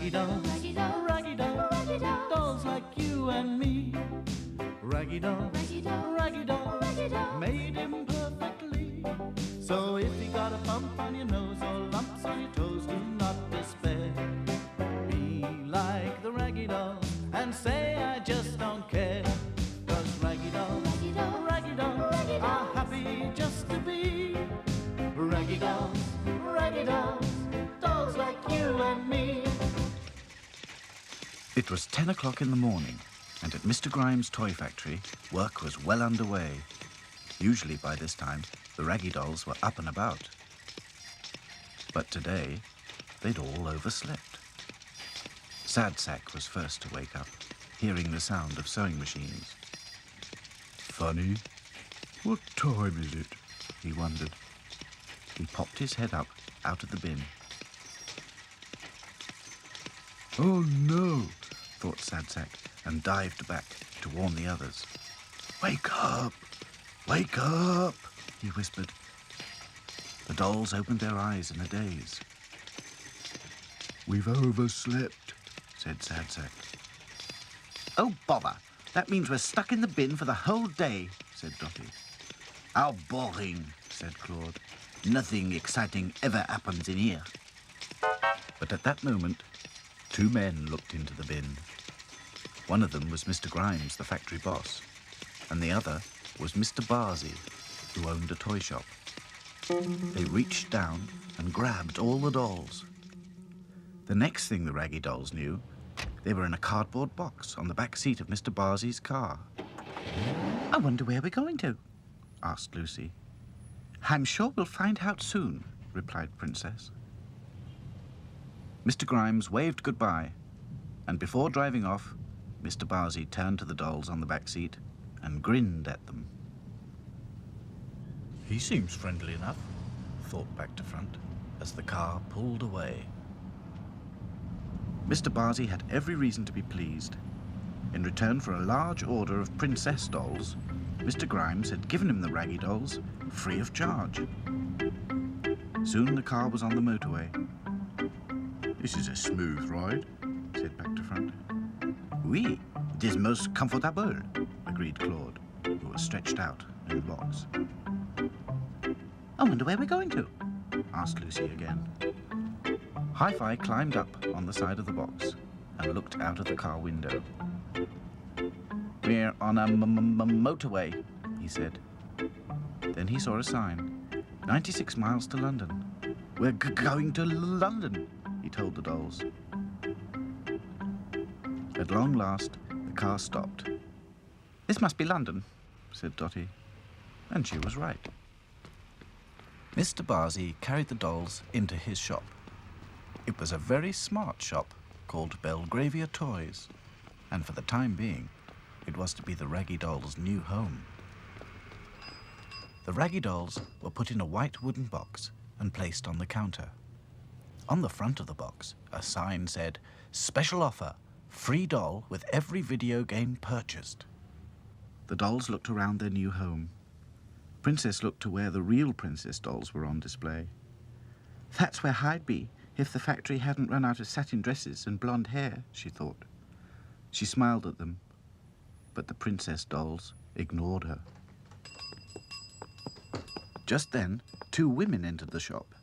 Raggy dolls, Raggy dolls, raggy dolls, Raggy dolls, dolls like you and me. Raggy dolls, Raggy dolls, raggy dolls, Raggy dolls. made him perfectly. So if you got a bump on your nose or lumps on your toes, do not despair. Be like the raggy dolls and say I just don't care. 'Cause raggy dolls, Raggy dolls, raggy dolls Raggy are dolls. happy just to be. Raggy dolls, raggy dolls, dolls like you and me. It was 10 o'clock in the morning, and at Mr. Grimes' toy factory, work was well underway. Usually by this time, the Raggy dolls were up and about. But today, they'd all overslept. Sad Sack was first to wake up, hearing the sound of sewing machines. Funny, what time is it? He wondered. He popped his head up out of the bin. Oh no, thought Sad Sack, and dived back to warn the others. Wake up! Wake up! He whispered. The dolls opened their eyes in a daze. We've overslept, said Sad Sack. Oh, bother! That means we're stuck in the bin for the whole day, said Dotty. How boring, said Claude. Nothing exciting ever happens in here. But at that moment, two men looked into the bin. One of them was Mr. Grimes, the factory boss, and the other was Mr. Barsey, who owned a toy shop. They reached down and grabbed all the dolls. The next thing the Raggy dolls knew, they were in a cardboard box on the back seat of Mr. Barsey's car. I wonder where we're going to, asked Lucy. I'm sure we'll find out soon, replied Princess. Mr. Grimes waved goodbye, and before driving off, Mr. Barsey turned to the dolls on the back seat and grinned at them. He seems friendly enough, thought Back to Front, as the car pulled away. Mr. Barsey had every reason to be pleased. In return for a large order of princess dolls, Mr. Grimes had given him the Raggy dolls free of charge. Soon the car was on the motorway. This is a smooth ride, said Back to Front. Oui, it is most comfortable, agreed Claude, who was stretched out in the box. I wonder where we're going to, asked Lucy again. Hi-Fi climbed up on the side of the box and looked out of the car window. We're on a motorway, he said. Then he saw a sign, 96 miles to London. We're going to London, he told the dolls. At long last, the car stopped. This must be London, said Dotty. And she was right. Mr. Barsey carried the dolls into his shop. It was a very smart shop called Belgravia Toys, and for the time being, it was to be the Raggy dolls' new home. The Raggy dolls were put in a white wooden box and placed on the counter. On the front of the box, a sign said, "Special offer, free doll with every video game purchased." The dolls looked around their new home. Princess looked to where the real princess dolls were on display. That's where I'd be if the factory hadn't run out of satin dresses and blonde hair, she thought. She smiled at them, but the princess dolls ignored her. Just then, two women entered the shop.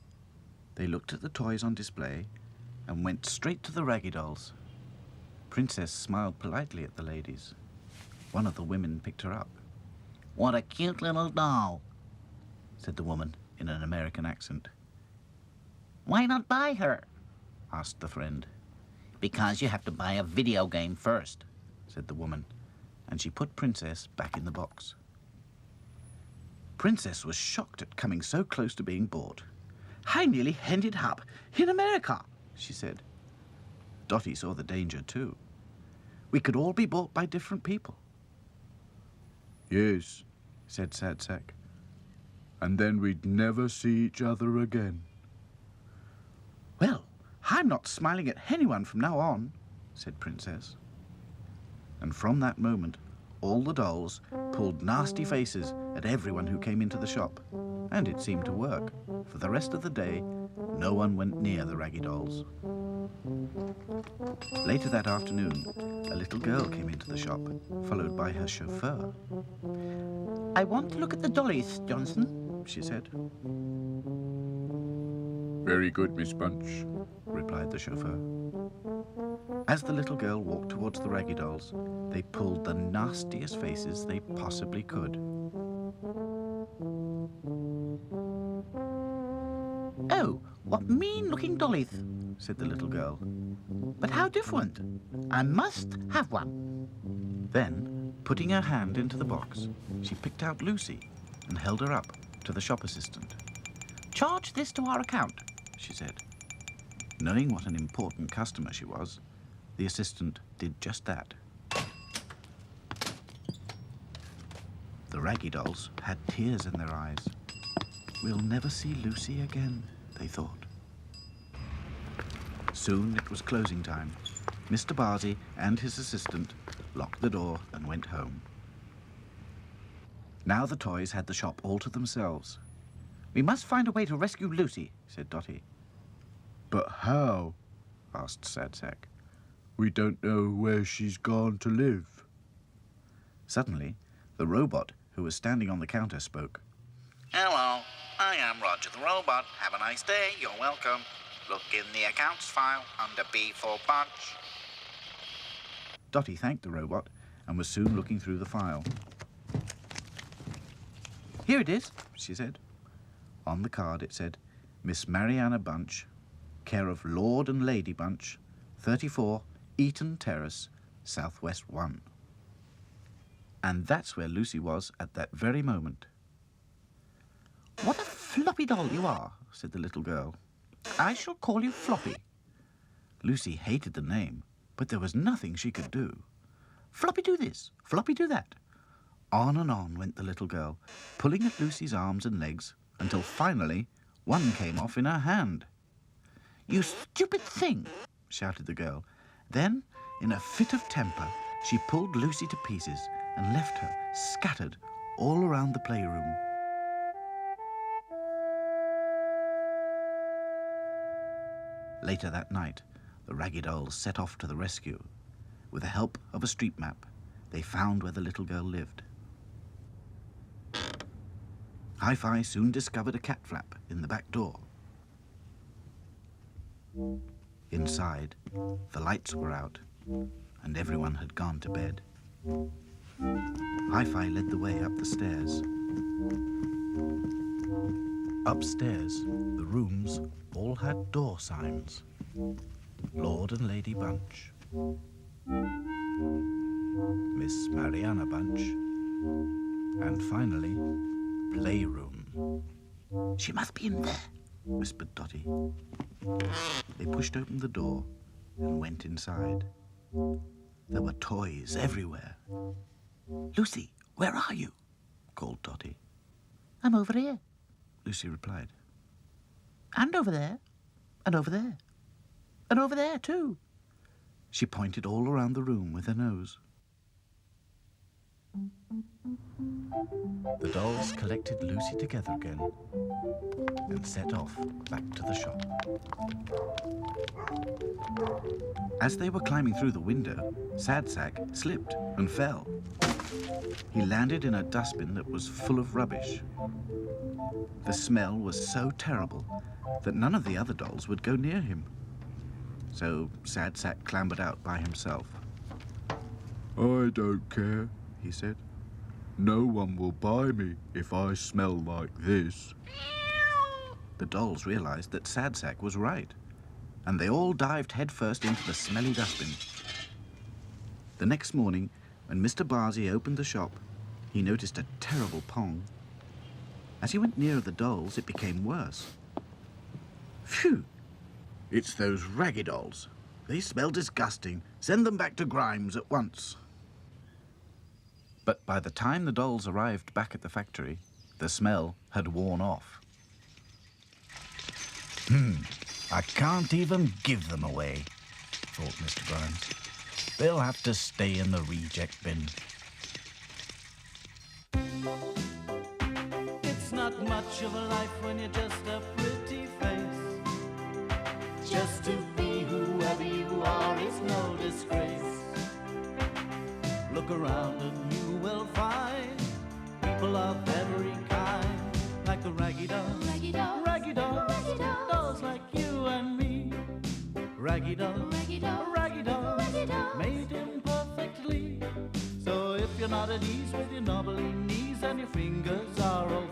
They looked at the toys on display and went straight to the Raggy dolls. Princess smiled politely at the ladies. One of the women picked her up. What a cute little doll, said the woman in an American accent. Why not buy her? Asked the friend. Because you have to buy a video game first, said the woman, and she put Princess back in the box. Princess was shocked at coming so close to being bought. I nearly ended up in America, she said. Dotty saw the danger too. We could all be bought by different people. Yes, said Sad Sack, and then we'd never see each other again. Well, I'm not smiling at anyone from now on, said Princess. And from that moment, all the dolls pulled nasty faces at everyone who came into the shop, and it seemed to work. For the rest of the day, no one went near the Raggy dolls. Later that afternoon, a little girl came into the shop, followed by her chauffeur. "I want to look at the dollies, Johnson," she said. Very good, Miss Bunch, replied the chauffeur. As the little girl walked towards the Raggy dolls, they pulled the nastiest faces they possibly could. "Oh, what mean-looking dollies," said the little girl. "But how different. I must have one." Then, putting her hand into the box, she picked out Lucy and held her up to the shop assistant. "Charge this to our account," she said. Knowing what an important customer she was, the assistant did just that. The Raggy dolls had tears in their eyes. "We'll never see Lucy again," they thought. Soon it was closing time. Mr. Barsey and his assistant locked the door and went home. Now the toys had the shop all to themselves. "We must find a way to rescue Lucy," said Dotty. But how? Asked Sad Sack. We don't know where she's gone to live. Suddenly, the robot who was standing on the counter spoke. "Hello, I am Roger the Robot. Have a nice day, you're welcome. Look in the accounts file under B for Bunch." Dotty thanked the robot and was soon looking through the file. "Here it is," she said. On the card it said, "Miss Mariana Bunch, care of Lord and Lady Bunch, 34 Eaton Terrace, Southwest 1. And that's where Lucy was at that very moment. "What a floppy doll you are," said the little girl. "I shall call you Floppy." Lucy hated the name, but there was nothing she could do. "Floppy do this, Floppy do that." On and on went the little girl, pulling at Lucy's arms and legs, until finally one came off in her hand. "You stupid thing!" shouted the girl. Then, in a fit of temper, she pulled Lucy to pieces and left her scattered all around the playroom. Later that night, the Raggy dolls set off to the rescue. With the help of a street map, they found where the little girl lived. Hi-Fi soon discovered a cat flap in the back door. Inside, the lights were out, and everyone had gone to bed. Hi-Fi led the way up the stairs. Upstairs, the rooms all had door signs. Lord and Lady Bunch, Miss Mariana Bunch, and finally, Playroom. "She must be in there," whispered Dotty. They pushed open the door and went inside. There were toys everywhere. "Lucy, where are you?" called Dotty. "I'm over here," Lucy replied. "And over there, and over there, and over there too." She pointed all around the room with her nose. The dolls collected Lucy together again and set off back to the shop. As they were climbing through the window, Sad Sack slipped and fell. He landed in a dustbin that was full of rubbish. The smell was so terrible that none of the other dolls would go near him. So Sad Sack clambered out by himself. I don't care, he said. No one will buy me if I smell like this. The dolls realized that Sad Sack was right, and they all dived headfirst into the smelly dustbin. The next morning, when Mr. Barsey opened the shop, he noticed a terrible pong. As he went nearer the dolls, it became worse. "Phew! It's those Raggy dolls. They smell disgusting. Send them back to Grimes at once." But by the time the dolls arrived back at the factory, the smell had worn off. I can't even give them away," thought Mr. Grimes. "They'll have to stay in the reject bin." It's not much of a life when you're just a pretty face. Just to be who are is no disgrace. Look around and you will find people of every kind, like the raggy dolls, Raggy dolls, raggy dolls, raggy dolls, dolls like you and me. Raggy dolls, raggy dolls, raggy dolls, raggy dolls, made imperfectly. So if you're not at ease with your knobbly knees and your fingers are all